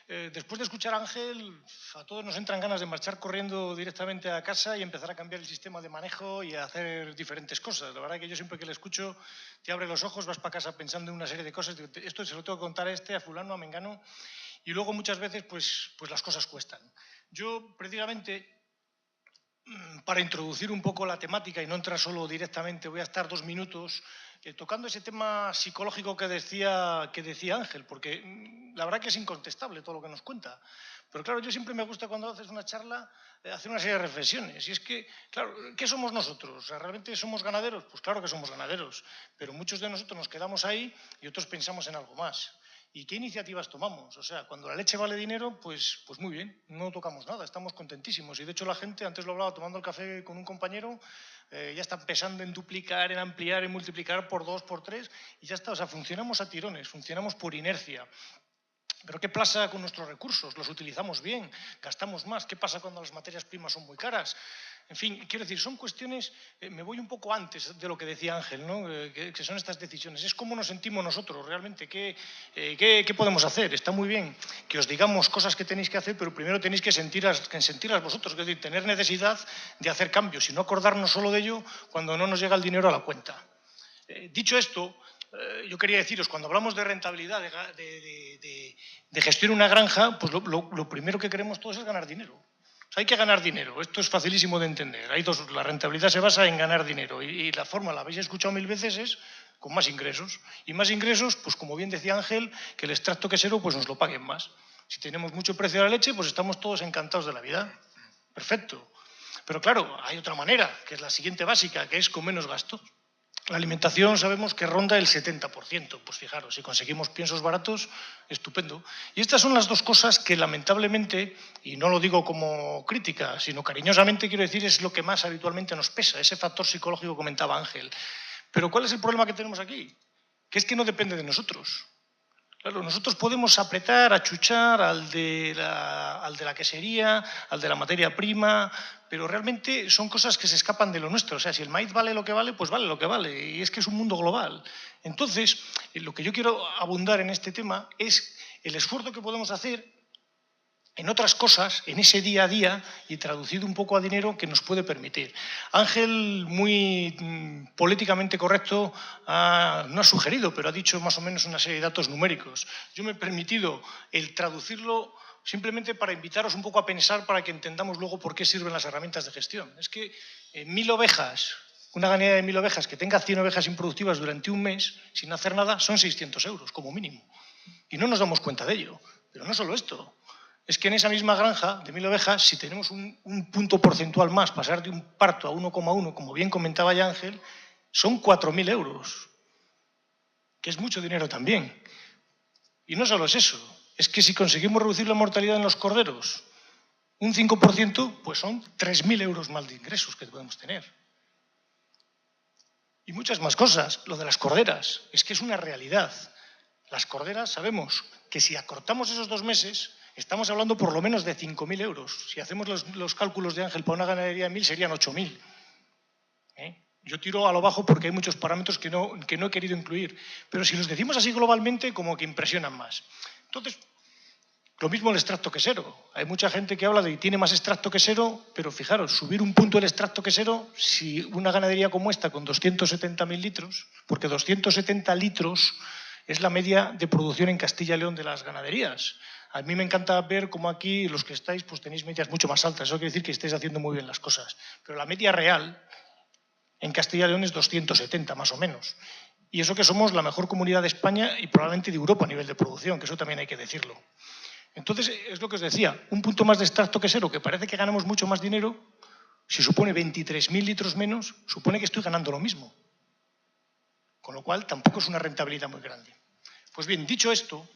Después de escuchar a Ángel, a todos nos entran ganas de marchar corriendo directamente a casa y empezar a cambiar el sistema de manejo y a hacer diferentes cosas. La verdad que yo siempre que le escucho, te abre los ojos, vas para casa pensando en una serie de cosas. Esto se lo tengo que contar a fulano, a mengano. Y luego muchas veces pues las cosas cuestan. Yo precisamente, para introducir un poco la temática y no entrar solo directamente, voy a estar 2 minutos tocando ese tema psicológico que decía Ángel, porque la verdad que es incontestable todo lo que nos cuenta. Pero claro, yo siempre me gusta cuando haces una charla hacer una serie de reflexiones. Y es que, claro, ¿qué somos nosotros? O sea, ¿realmente somos ganaderos? Pues claro que somos ganaderos, pero muchos de nosotros nos quedamos ahí y otros pensamos en algo más. ¿Y qué iniciativas tomamos? O sea, cuando la leche vale dinero, pues muy bien, no tocamos nada, estamos contentísimos. Y de hecho la gente, antes lo hablaba tomando el café con un compañero, ya está pensando en duplicar, en ampliar, en multiplicar por 2, por 3, y ya está. O sea, funcionamos a tirones, funcionamos por inercia. Pero ¿qué pasa con nuestros recursos? ¿Los utilizamos bien? ¿Gastamos más? ¿Qué pasa cuando las materias primas son muy caras? En fin, quiero decir, son cuestiones, me voy un poco antes de lo que decía Ángel, ¿no? Que son estas decisiones. Es cómo nos sentimos nosotros realmente, qué podemos hacer. Está muy bien que os digamos cosas que tenéis que hacer, pero primero tenéis que sentirlas vosotros, es decir, tener necesidad de hacer cambios y no acordarnos solo de ello cuando no nos llega el dinero a la cuenta. Dicho esto, yo quería deciros, cuando hablamos de rentabilidad, de gestión de una granja, pues lo primero que queremos todos es ganar dinero. O sea, hay que ganar dinero, esto es facilísimo de entender. La rentabilidad se basa en ganar dinero y la forma, la habéis escuchado 1000 veces, es con más ingresos. Y más ingresos, pues como bien decía Ángel, que el extracto quesero pues nos lo paguen más. Si tenemos mucho precio de la leche, pues estamos todos encantados de la vida. Perfecto. Pero claro, hay otra manera, que es la siguiente básica, que es con menos gastos. La alimentación sabemos que ronda el 70%. Pues fijaros, si conseguimos piensos baratos, estupendo. Y estas son las dos cosas que lamentablemente, y no lo digo como crítica, sino cariñosamente quiero decir, es lo que más habitualmente nos pesa, ese factor psicológico que comentaba Ángel. Pero ¿cuál es el problema que tenemos aquí? Que es que no depende de nosotros. Claro, nosotros podemos apretar, achuchar al de la quesería, al de la materia prima, pero realmente son cosas que se escapan de lo nuestro. O sea, si el maíz vale lo que vale, pues vale lo que vale. Y es que es un mundo global. Entonces, lo que yo quiero abundar en este tema es el esfuerzo que podemos hacer en otras cosas, en ese día a día, y traducido un poco a dinero que nos puede permitir. Ángel, muy políticamente correcto, no ha sugerido, pero ha dicho más o menos una serie de datos numéricos. Yo me he permitido el traducirlo simplemente para invitaros un poco a pensar para que entendamos luego por qué sirven las herramientas de gestión. Es que 1000 ovejas, una ganadería de 1000 ovejas que tenga 100 ovejas improductivas durante un mes sin hacer nada, son 600 euros como mínimo. Y no nos damos cuenta de ello. Pero no solo esto. Es que en esa misma granja de 1000 ovejas, si tenemos un punto porcentual más, pasar de un parto a 1,1, como bien comentaba ya Ángel, son 4000 euros, que es mucho dinero también. Y no solo es eso, es que si conseguimos reducir la mortalidad en los corderos un 5%, pues son 3000 euros más de ingresos que podemos tener. Y muchas más cosas. Lo de las corderas, es que es una realidad. Las corderas sabemos que si acortamos esos 2 meses, estamos hablando por lo menos de 5000 euros. Si hacemos los cálculos de Ángel para una ganadería de 1000, serían 8000. Yo tiro a lo bajo porque hay muchos parámetros que no he querido incluir. Pero si los decimos así globalmente, como que impresionan más. Entonces, lo mismo el extracto quesero. Hay mucha gente que habla de que tiene más extracto quesero, pero fijaros, subir un punto el extracto quesero, si una ganadería como esta, con 270.000 litros, porque 270 litros es la media de producción en Castilla y León de las ganaderías. A mí me encanta ver cómo aquí los que estáis pues tenéis medias mucho más altas. Eso quiere decir que estáis haciendo muy bien las cosas. Pero la media real en Castilla y León es 270 más o menos. Y eso que somos la mejor comunidad de España y probablemente de Europa a nivel de producción, que eso también hay que decirlo. Entonces, es lo que os decía, un punto más de extracto quesero, que parece que ganamos mucho más dinero, si supone 23.000 litros menos, supone que estoy ganando lo mismo. Con lo cual, tampoco es una rentabilidad muy grande. Pues bien, dicho esto,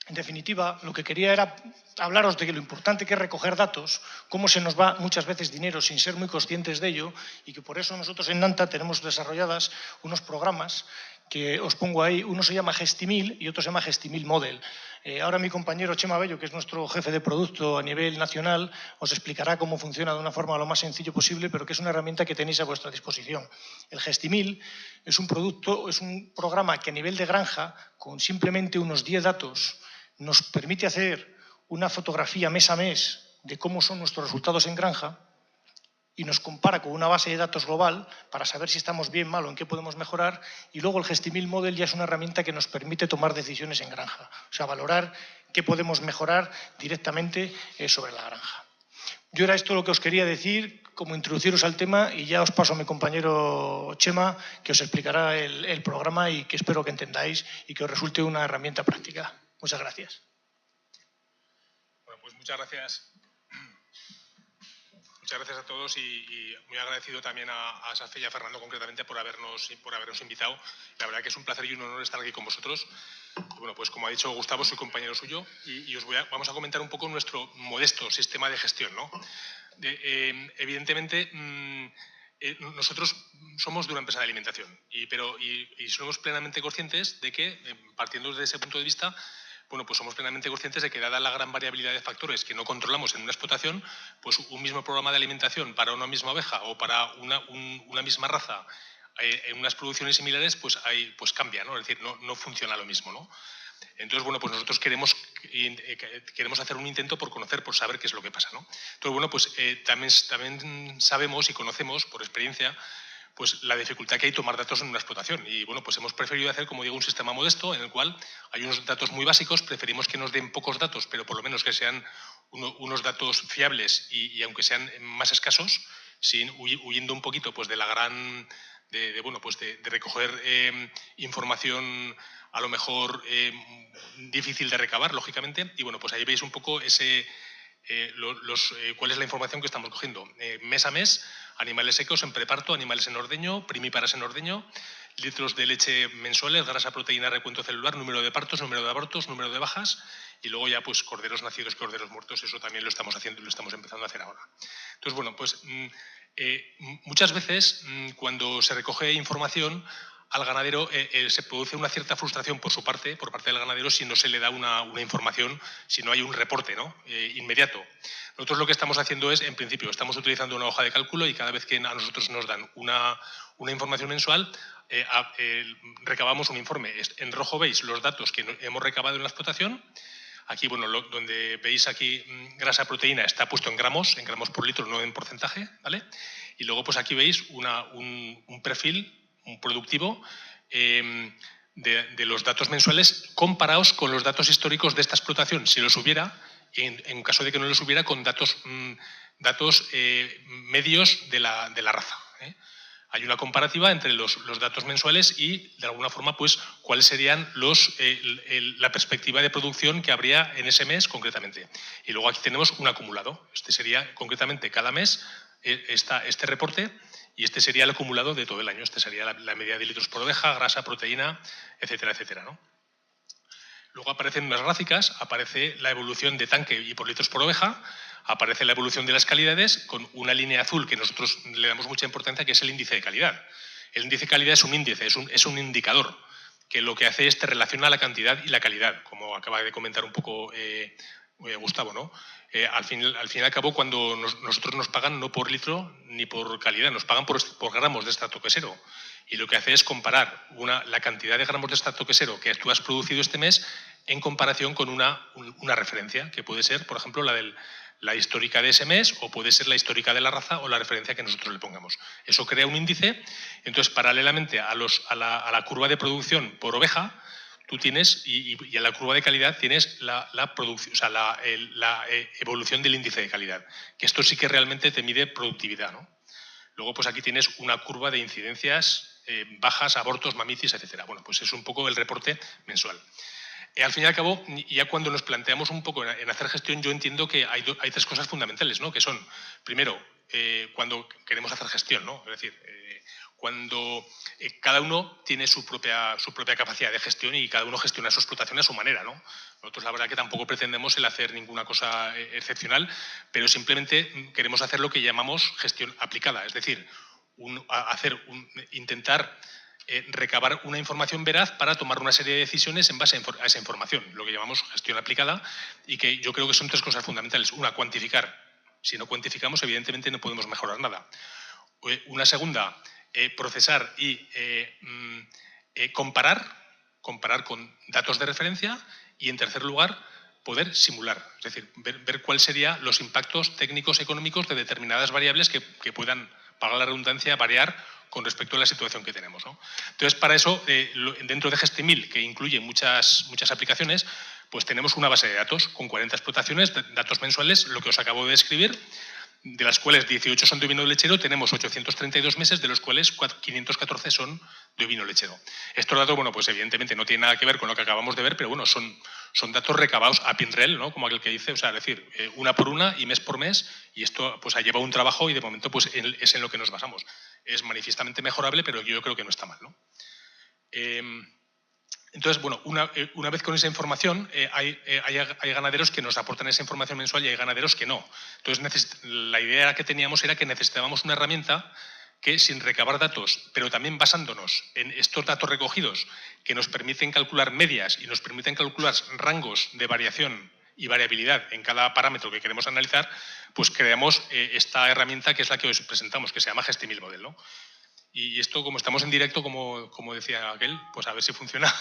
en definitiva, lo que quería era hablaros de lo importante que es recoger datos, cómo se nos va muchas veces dinero sin ser muy conscientes de ello, y que por eso nosotros en Nanta tenemos desarrolladas unos programas que os pongo ahí. Uno se llama Gestimil y otro se llama Gestimil Model. Ahora mi compañero Chema Bello, que es nuestro jefe de producto a nivel nacional, os explicará cómo funciona de una forma lo más sencillo posible, pero que es una herramienta que tenéis a vuestra disposición. El Gestimil es un programa que a nivel de granja, con simplemente unos 10 datos, nos permite hacer una fotografía mes a mes de cómo son nuestros resultados en granja y nos compara con una base de datos global para saber si estamos bien, mal o en qué podemos mejorar. Y luego el Gestimil Model ya es una herramienta que nos permite tomar decisiones en granja, o sea, valorar qué podemos mejorar directamente sobre la granja. Yo era esto lo que os quería decir, como introduciros al tema, y ya os paso a mi compañero Chema, que os explicará el programa y que espero que entendáis y que os resulte una herramienta práctica. Muchas gracias. Bueno, pues muchas gracias. Muchas gracias a todos y muy agradecido también a Safe y a Fernando concretamente por habernos invitado. La verdad que es un placer y un honor estar aquí con vosotros. Y bueno, pues como ha dicho Gustavo, soy compañero suyo y vamos a comentar un poco nuestro modesto sistema de gestión, ¿no? Evidentemente, nosotros somos de una empresa de alimentación, pero somos plenamente conscientes de que, partiendo desde ese punto de vista, bueno, pues somos plenamente conscientes de que, dada la gran variabilidad de factores que no controlamos en una explotación, pues un mismo programa de alimentación para una misma oveja o para una misma raza en unas producciones similares, pues cambia, ¿no? Es decir, no funciona lo mismo, ¿no? Entonces, bueno, pues nosotros queremos hacer un intento por conocer, por saber qué es lo que pasa, ¿no? Entonces, bueno, pues también sabemos y conocemos por experiencia pues la dificultad que hay tomar datos en una explotación. Y bueno, pues hemos preferido hacer, como digo, un sistema modesto en el cual hay unos datos muy básicos, preferimos que nos den pocos datos, pero por lo menos que sean unos datos fiables y aunque sean más escasos, huyendo un poquito pues de la gran, de recoger información a lo mejor difícil de recabar, lógicamente. Y bueno, pues ahí veis un poco cuál es la información que estamos cogiendo. Mes a mes, animales secos en preparto, animales en ordeño, primíparas en ordeño, litros de leche mensuales, grasa, proteína, recuento celular, número de partos, número de abortos, número de bajas y luego ya pues corderos nacidos, corderos muertos. Eso también lo estamos haciendo y lo estamos empezando a hacer ahora. Entonces, bueno, pues muchas veces cuando se recoge información al ganadero se produce una cierta frustración por parte del ganadero si no se le da una información, si no hay un reporte, ¿no? Inmediato. Nosotros lo que estamos haciendo es, en principio, estamos utilizando una hoja de cálculo y cada vez que a nosotros nos dan una información mensual, recabamos un informe. En rojo veis los datos que hemos recabado en la explotación. Aquí, bueno, donde veis aquí grasa, proteína, está puesto en gramos por litro, no en porcentaje, ¿vale? Y luego, pues aquí veis un perfil, un productivo de los datos mensuales comparados con los datos históricos de esta explotación, si los hubiera, en caso de que no los hubiera, con datos medios de la raza. Hay una comparativa entre los datos mensuales y, de alguna forma, pues cuáles serían la perspectiva de producción que habría en ese mes concretamente. Y luego aquí tenemos un acumulado. Este sería, concretamente, cada mes este reporte y este sería el acumulado de todo el año. Este sería la media de litros por oveja, grasa, proteína, etcétera, etcétera, ¿no? Luego aparecen unas gráficas, aparece la evolución de tanque y por litros por oveja, aparece la evolución de las calidades con una línea azul que nosotros le damos mucha importancia, que es el índice de calidad. El índice de calidad es un índice, es un indicador que lo que hace es te relaciona la cantidad y la calidad, como acaba de comentar un poco Gustavo, ¿no? Al fin y al cabo, cuando nosotros nos pagan no por litro ni por calidad, nos pagan por gramos de extracto quesero. Y lo que hace es comparar la cantidad de gramos de extracto quesero que tú has producido este mes en comparación con una referencia, que puede ser, por ejemplo, la histórica de ese mes, o puede ser la histórica de la raza o la referencia que nosotros le pongamos. Eso crea un índice. Entonces, paralelamente a la curva de producción por oveja, tú tienes, y en la curva de calidad tienes la evolución del índice de calidad, que esto sí que realmente te mide productividad, ¿no? Luego, pues aquí tienes una curva de incidencias, bajas, abortos, mamitis, etcétera. Bueno, pues es un poco el reporte mensual. Al fin y al cabo, ya cuando nos planteamos un poco en hacer gestión, yo entiendo que hay tres cosas fundamentales, ¿no? Que son, primero, cuando queremos hacer gestión, ¿no? Es decir, cuando cada uno tiene su propia capacidad de gestión y cada uno gestiona su explotación a su manera, ¿no? Nosotros la verdad que tampoco pretendemos el hacer ninguna cosa excepcional, pero simplemente queremos hacer lo que llamamos gestión aplicada, es decir, intentar recabar una información veraz para tomar una serie de decisiones en base a esa información, lo que llamamos gestión aplicada, y que yo creo que son tres cosas fundamentales. Una, cuantificar. Si no cuantificamos, evidentemente no podemos mejorar nada. Una segunda, procesar y comparar con datos de referencia. Y, en tercer lugar, poder simular, es decir, ver cuáles serían los impactos técnicos económicos de determinadas variables que puedan, para la redundancia, variar con respecto a la situación que tenemos, ¿no? Entonces, para eso, dentro de Gestimil, que incluye muchas aplicaciones, pues tenemos una base de datos con 40 explotaciones, datos mensuales, lo que os acabo de describir, de las cuales 18 son de ovino lechero, tenemos 832 meses, de los cuales 514 son de ovino lechero. Estos datos, bueno, pues evidentemente no tienen nada que ver con lo que acabamos de ver, pero bueno, son datos recabados a pinrel, ¿no? Como aquel que dice, o sea, es decir, una por una y mes por mes, y esto pues ha llevado un trabajo y de momento pues es en lo que nos basamos. Es manifiestamente mejorable, pero yo creo que no está mal, ¿no? Entonces, bueno, una vez con esa información, hay ganaderos que nos aportan esa información mensual y hay ganaderos que no. Entonces, la idea que teníamos era que necesitábamos una herramienta que, sin recabar datos, pero también basándonos en estos datos recogidos, que nos permiten calcular medias y nos permiten calcular rangos de variación y variabilidad en cada parámetro que queremos analizar, pues creamos esta herramienta que es la que os presentamos, que se llama Gestimil Model, ¿no? Y esto, como estamos en directo, como decía aquel, pues a ver si funciona,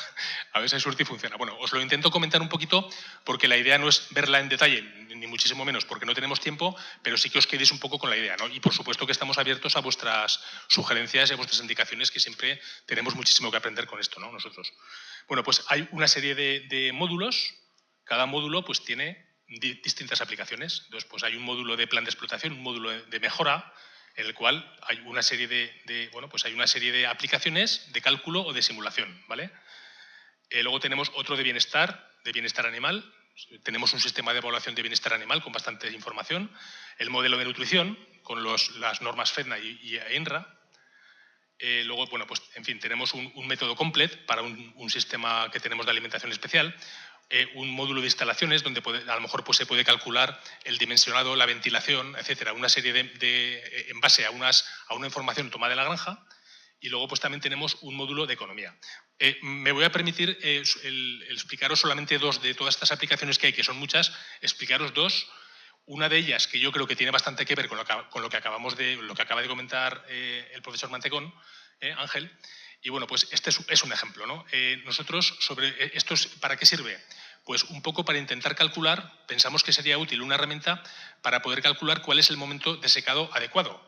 a ver si hay suerte y funciona. Bueno, os lo intento comentar un poquito porque la idea no es verla en detalle, ni muchísimo menos, porque no tenemos tiempo, pero sí que os quedéis un poco con la idea, ¿no? Y por supuesto que estamos abiertos a vuestras sugerencias y a vuestras indicaciones, que siempre tenemos muchísimo que aprender con esto, ¿no? Nosotros. Bueno, pues hay una serie de módulos. Cada módulo pues tiene distintas aplicaciones. Entonces, pues hay un módulo de plan de explotación, un módulo de mejora, en el cual hay una serie de aplicaciones de cálculo o de simulación, ¿vale? Luego tenemos otro de bienestar animal. Tenemos un sistema de evaluación de bienestar animal con bastante información. El modelo de nutrición con las normas FEDNA y INRA. Luego, bueno, pues en fin, tenemos un método complet para un sistema que tenemos de alimentación especial. Un módulo de instalaciones donde a lo mejor pues, se puede calcular el dimensionado, la ventilación, etcétera, una serie en base a una información tomada de la granja. Y luego pues también tenemos un módulo de economía. Me voy a permitir el explicaros solamente dos de todas estas aplicaciones que hay, que son muchas, explicaros dos. Una de ellas, que yo creo que tiene bastante que ver con lo que acaba de comentar el profesor Mantecón, Ángel. Y bueno, pues este es un ejemplo, ¿no? Nosotros, ¿para qué sirve? Pues un poco para intentar calcular, pensamos que sería útil una herramienta para poder calcular cuál es el momento de secado adecuado.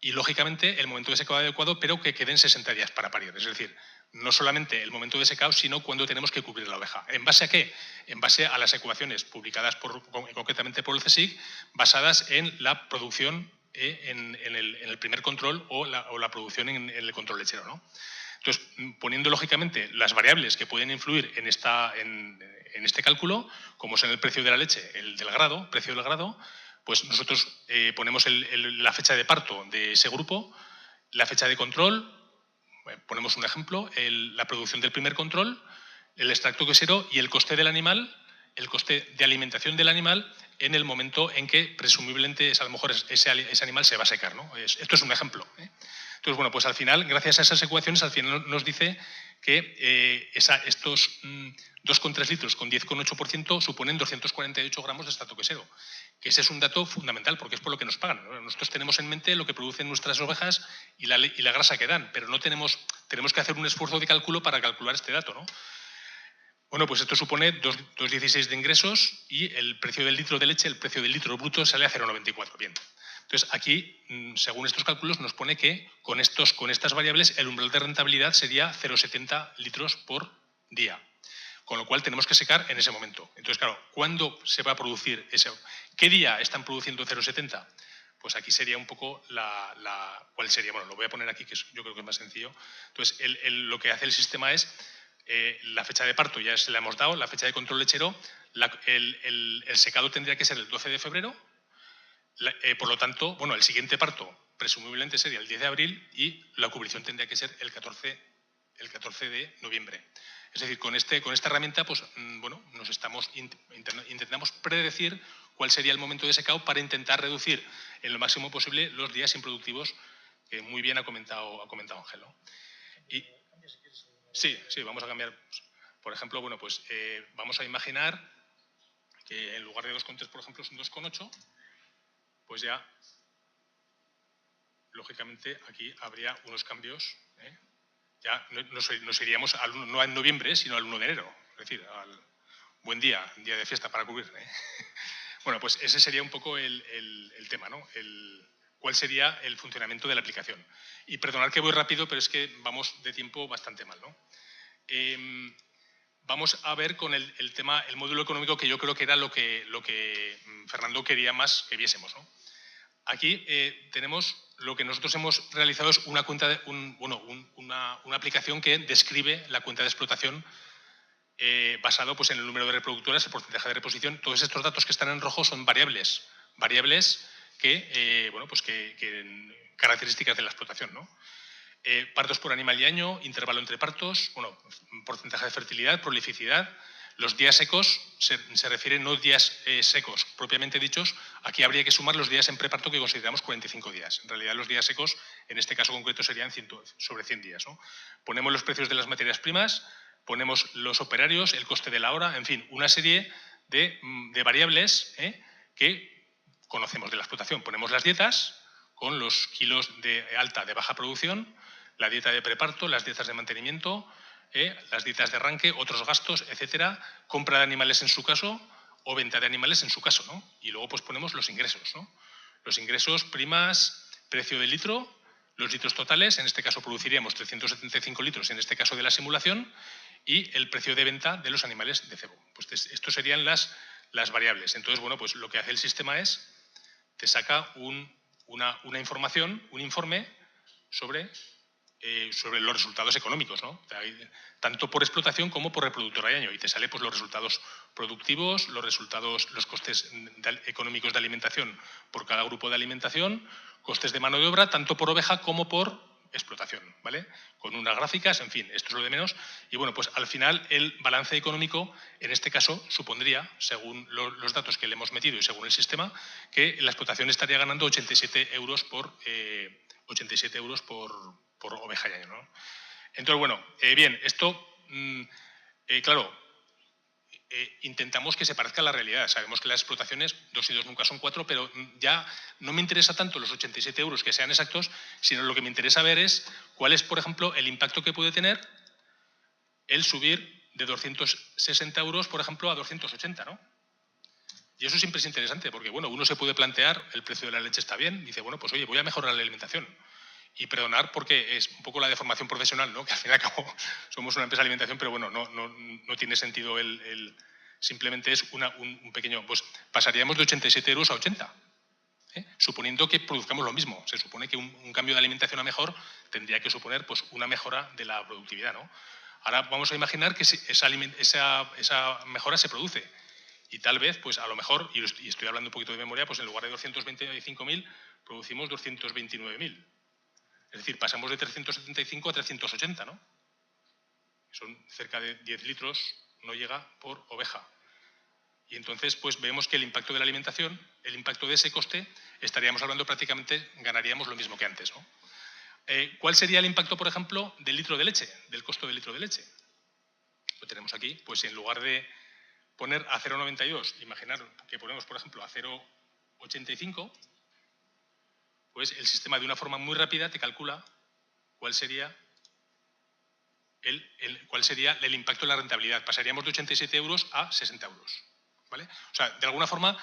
Y, lógicamente, el momento de secado adecuado, pero que queden 60 días para parir. Es decir, no solamente el momento de secado, sino cuándo tenemos que cubrir la oveja. ¿En base a qué? En base a las ecuaciones publicadas concretamente por el CSIC, basadas en la producción en el primer control o la producción en el control lechero, ¿no? Entonces, poniendo lógicamente las variables que pueden influir en este cálculo, como son el precio de la leche, precio del grado, pues nosotros ponemos la fecha de parto de ese grupo, la fecha de control, ponemos un ejemplo, la producción del primer control, el extracto quesero y el coste del animal, el coste de alimentación del animal en el momento en que presumiblemente a lo mejor ese animal se va a secar, ¿no? Esto es un ejemplo, ¿eh? Entonces, bueno, pues al final, gracias a esas ecuaciones, al final nos dice que estos 2,3 litros con 10,8% suponen 248 gramos de extracto quesero. Que ese es un dato fundamental, porque es por lo que nos pagan, ¿no? Nosotros tenemos en mente lo que producen nuestras ovejas y la grasa que dan, pero no tenemos que hacer un esfuerzo de cálculo para calcular este dato, ¿no? Bueno, pues esto supone 2,16 de ingresos y el precio del litro de leche, el precio del litro bruto sale a 0,94. Bien. Entonces, aquí, según estos cálculos, nos pone que con estas variables el umbral de rentabilidad sería 0,70 litros por día. Con lo cual tenemos que secar en ese momento. Entonces, claro, ¿cuándo se va a producir eso? ¿Qué día están produciendo 0,70? Pues aquí sería un poco ¿cuál sería? Bueno, lo voy a poner aquí, que yo creo que es más sencillo. Entonces, lo que hace el sistema es la fecha de parto ya se la hemos dado, la fecha de control lechero, el secado tendría que ser el 12 de febrero, por lo tanto, bueno, el siguiente parto presumiblemente sería el 10 de abril y la cubrición tendría que ser el 14 de noviembre. Es decir, con esta herramienta, pues, bueno, intentamos predecir cuál sería el momento de secado para intentar reducir en lo máximo posible los días improductivos, que muy bien ha comentado Ángel, ¿no? Y sí, vamos a cambiar. Por ejemplo, bueno, pues vamos a imaginar que en lugar de 2,3, por ejemplo, son 2,8, pues ya, lógicamente, aquí habría unos cambios, ya nos iríamos no en noviembre, sino al 1 de enero. Es decir, Buen día de fiesta para cubrir. Bueno, pues ese sería un poco el tema, ¿no? ¿Cuál sería el funcionamiento de la aplicación? Y perdonad que voy rápido, pero es que vamos de tiempo bastante mal, ¿no? Vamos a ver con el tema, el módulo económico, que yo creo que era lo que Fernando quería más que viésemos, ¿no? Aquí tenemos lo que nosotros hemos realizado es una cuenta una aplicación que describe la cuenta de explotación basado pues, en el número de reproductoras, el porcentaje de reposición. Todos estos datos que están en rojo son variables que, características de la explotación, ¿no? Partos por animal y año, intervalo entre partos, porcentaje de fertilidad, prolificidad. Los días secos se refieren no días secos propiamente dichos. Aquí habría que sumar los días en preparto que consideramos 45 días. En realidad los días secos, en este caso concreto, serían sobre 100 días, ¿no? Ponemos los precios de las materias primas, ponemos los operarios, el coste de la hora, en fin, una serie de variables que conocemos de la explotación. Ponemos las dietas con los kilos de alta, de baja producción, la dieta de preparto, las dietas de mantenimiento, las dietas de arranque, otros gastos, etcétera, compra de animales en su caso o venta de animales en su caso, ¿no? Y luego pues ponemos los ingresos, ¿no? Los ingresos, primas, precio del litro, los litros totales, en este caso produciríamos 375 litros, en este caso de la simulación, y el precio de venta de los animales de cebo. Pues estos serían las variables. Entonces, bueno, pues lo que hace el sistema es, te saca una información, un informe sobre los resultados económicos, ¿no? Tanto por explotación como por reproductora y año. Y te sale pues, los resultados productivos, los costes económicos de alimentación por cada grupo de alimentación, costes de mano de obra, tanto por oveja como por explotación, ¿vale? Con unas gráficas, en fin, esto es lo de menos. Y bueno, pues al final el balance económico, en este caso, supondría, según los datos que le hemos metido y según el sistema, que la explotación estaría ganando 87 euros por oveja y año, ¿no? Entonces, bueno, bien, esto, claro, intentamos que se parezca a la realidad. Sabemos que las explotaciones, 2 y 2 nunca son 4, pero ya no me interesa tanto los 87 euros que sean exactos, sino lo que me interesa ver es cuál es, por ejemplo, el impacto que puede tener el subir de 260 euros, por ejemplo, a 280, ¿no? Y eso siempre es interesante, porque, bueno, uno se puede plantear, el precio de la leche está bien, dice, bueno, pues oye, voy a mejorar la alimentación. Y perdonar porque es un poco la deformación profesional, ¿no? Que al fin y al cabo somos una empresa de alimentación, pero bueno, no tiene sentido simplemente es un pequeño... Pues pasaríamos de 87 euros a 80, suponiendo que produzcamos lo mismo. Se supone que un cambio de alimentación a mejor tendría que suponer pues, una mejora de la productividad, ¿no? Ahora vamos a imaginar que esa mejora se produce. Y tal vez, pues a lo mejor, y estoy hablando un poquito de memoria, pues en lugar de 225.000, producimos 229.000. Es decir, pasamos de 375 a 380, ¿no? Son cerca de 10 litros, no llega por oveja. Y entonces, pues vemos que el impacto de la alimentación, el impacto de ese coste, estaríamos hablando prácticamente, ganaríamos lo mismo que antes, ¿no? ¿Cuál sería el impacto, por ejemplo, del litro de leche, del costo del litro de leche? Lo tenemos aquí, pues en lugar de poner a 0,92, imaginar que ponemos, por ejemplo, a 0,85, pues el sistema de una forma muy rápida te calcula cuál sería el impacto en la rentabilidad. Pasaríamos de 87 euros a 60 euros. ¿Vale? O sea, de alguna forma,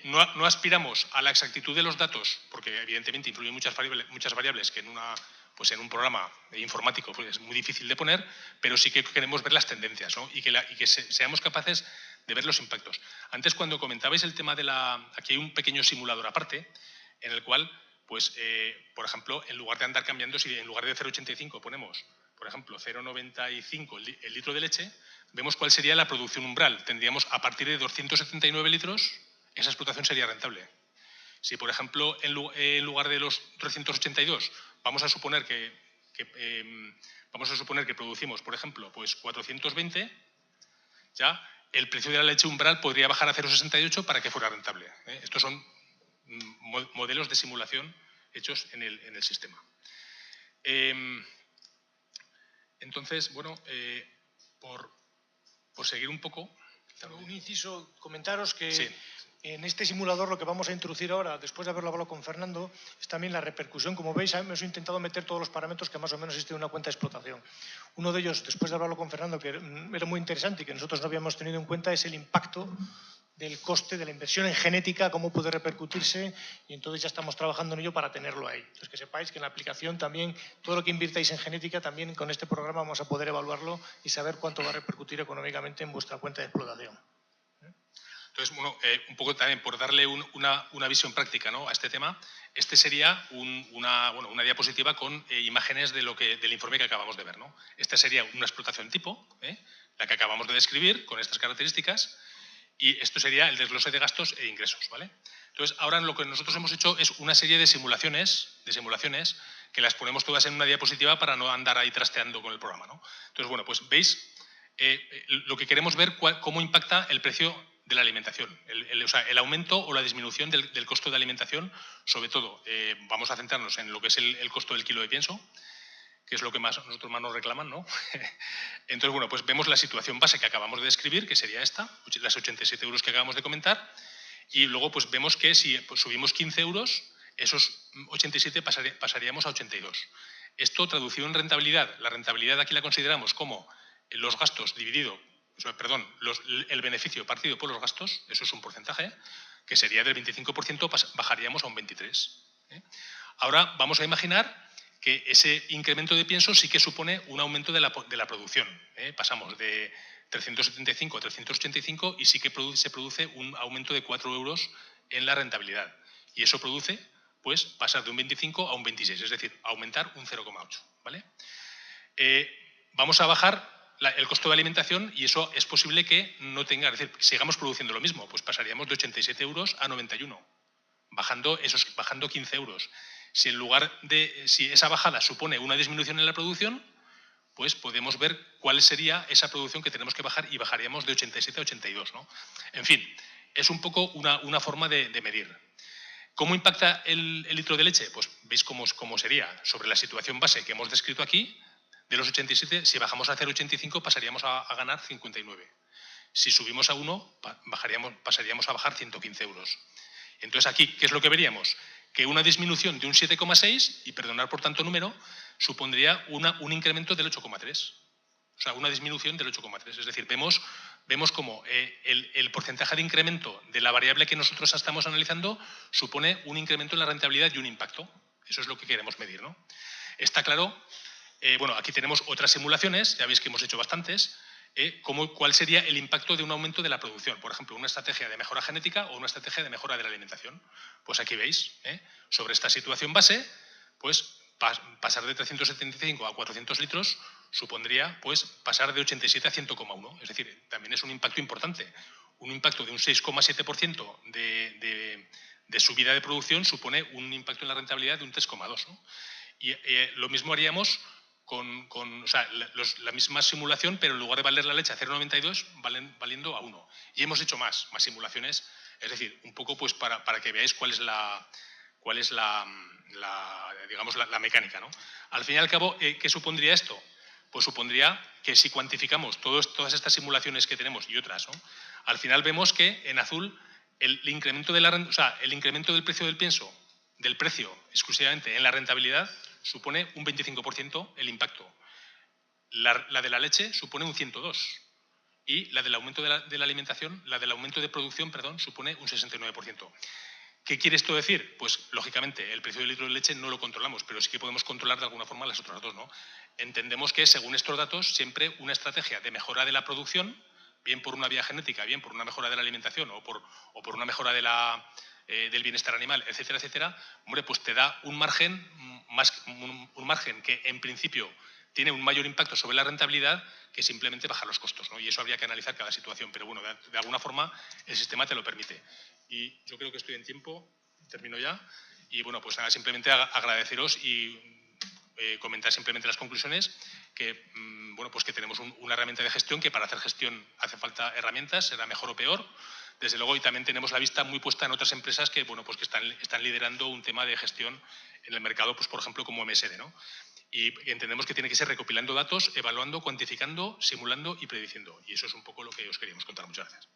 no aspiramos a la exactitud de los datos, porque evidentemente influyen muchas variables que en un programa informático pues, es muy difícil de poner, pero sí que queremos ver las tendencias, ¿no? y que seamos capaces de ver los impactos. Antes, cuando comentabais el tema aquí hay un pequeño simulador aparte, en el cual, pues, por ejemplo, en lugar de andar cambiando, si en lugar de 0,85 ponemos, por ejemplo, 0,95 el litro de leche, vemos cuál sería la producción umbral. Tendríamos, a partir de 279 litros, esa explotación sería rentable. Si, por ejemplo, en lugar de los 382, vamos a suponer que producimos, por ejemplo, pues 420, ya el precio de la leche umbral podría bajar a 0,68 para que fuera rentable. Estos son modelos de simulación hechos en el sistema. Entonces, bueno, por seguir un poco... Un inciso, comentaros que sí. En este simulador lo que vamos a introducir ahora, después de haberlo hablado con Fernando, es también la repercusión. Como veis, hemos intentado meter todos los parámetros que más o menos existen en una cuenta de explotación. Uno de ellos, después de hablarlo con Fernando, que era muy interesante y que nosotros no habíamos tenido en cuenta, es el impacto del coste de la inversión en genética, cómo puede repercutirse, y entonces ya estamos trabajando en ello para tenerlo ahí. Entonces, que sepáis que en la aplicación también, todo lo que invirtáis en genética, también con este programa vamos a poder evaluarlo y saber cuánto va a repercutir económicamente en vuestra cuenta de explotación. Entonces, bueno, un poco también por darle una visión práctica, ¿no?, a este tema, este sería una diapositiva con imágenes del informe que acabamos de ver, ¿no? Esta sería una explotación tipo, la que acabamos de describir, con estas características, y esto sería el desglose de gastos e ingresos, ¿vale? Entonces, ahora lo que nosotros hemos hecho es una serie de simulaciones que las ponemos todas en una diapositiva para no andar ahí trasteando con el programa, ¿no? Entonces, bueno, pues veis lo que queremos ver, cómo impacta el precio de la alimentación, o sea, el aumento o la disminución del costo de alimentación, sobre todo, vamos a centrarnos en lo que es el costo del kilo de pienso, que es lo que nosotros más nos reclaman, ¿no? Entonces, bueno, pues vemos la situación base que acabamos de describir, que sería esta, las 87 euros que acabamos de comentar, y luego pues vemos que si subimos 15 euros, esos 87 pasaríamos a 82. Esto traducido en rentabilidad, la rentabilidad aquí la consideramos como los gastos dividido, perdón, el beneficio partido por los gastos, eso es un porcentaje, que sería del 25%, bajaríamos a un 23%. Ahora vamos a imaginar que ese incremento de pienso sí que supone un aumento de la producción. Pasamos de 375 a 385 y sí que se produce un aumento de 4 euros en la rentabilidad. Y eso produce, pues, pasar de un 25 a un 26, es decir, aumentar un 0,8. ¿Vale? Vamos a bajar el costo de alimentación y eso es posible que no tenga, es decir, sigamos produciendo lo mismo, pues pasaríamos de 87 euros a 91, bajando 15 euros. Si esa bajada supone una disminución en la producción, pues podemos ver cuál sería esa producción que tenemos que bajar y bajaríamos de 87 a 82, ¿no? En fin, es un poco una forma de medir. ¿Cómo impacta el litro de leche? Pues veis cómo sería sobre la situación base que hemos descrito aquí. De los 87, si bajamos a 0,85 pasaríamos a ganar 59. Si subimos a 1, pasaríamos a bajar 115 euros. Entonces aquí, ¿qué es lo que veríamos? Que una disminución de un 7,6, y perdonar por tanto número, supondría un incremento del 8,3. O sea, una disminución del 8,3. Es decir, vemos como el porcentaje de incremento de la variable que nosotros estamos analizando supone un incremento en la rentabilidad y un impacto. Eso es lo que queremos medir, ¿no? Está claro. Bueno, aquí tenemos otras simulaciones, ya veis que hemos hecho bastantes. ¿Cuál sería el impacto de un aumento de la producción? Por ejemplo, una estrategia de mejora genética o una estrategia de mejora de la alimentación. Pues aquí veis, sobre esta situación base, pues pasar de 375 a 400 litros supondría pues pasar de 87 a 100,1. Es decir, también es un impacto importante. Un impacto de un 6,7% de subida de producción supone un impacto en la rentabilidad de un 3,2, ¿no? Y lo mismo haríamos o sea, la misma simulación, pero en lugar de valer la leche a 0,92, valiendo a 1. Y hemos hecho más simulaciones, es decir, un poco pues para que veáis cuál es la mecánica, ¿no? Al fin y al cabo, ¿qué supondría esto? Pues supondría que si cuantificamos todas estas simulaciones que tenemos y otras, ¿no?, al final vemos que en azul el incremento del precio del pienso, del precio exclusivamente en la rentabilidad, supone un 25% el impacto. La de la leche supone un 102%. Y la del aumento de la alimentación, la del aumento de producción, perdón, supone un 69%. ¿Qué quiere esto decir? Pues, lógicamente, el precio del litro de leche no lo controlamos, pero sí que podemos controlar de alguna forma las otras dos, ¿no? Entendemos que, según estos datos, siempre una estrategia de mejora de la producción, bien por una vía genética, bien por una mejora de la alimentación o por una mejora del bienestar animal, etcétera, etcétera, hombre, pues te da un margen que, en principio, tiene un mayor impacto sobre la rentabilidad que simplemente bajar los costos, ¿no? Y eso habría que analizar cada situación, pero bueno, de alguna forma el sistema te lo permite. Y yo creo que estoy en tiempo, termino ya, y bueno, pues nada, simplemente agradeceros y comentar simplemente las conclusiones, que bueno, pues que tenemos una herramienta de gestión que para hacer gestión hace falta herramientas, será mejor o peor, desde luego, y también tenemos la vista muy puesta en otras empresas que, bueno, pues que están liderando un tema de gestión en el mercado, pues por ejemplo como MSD, ¿no? Y entendemos que tiene que ser recopilando datos, evaluando, cuantificando, simulando y prediciendo. Y eso es un poco lo que os queríamos contar. Muchas gracias.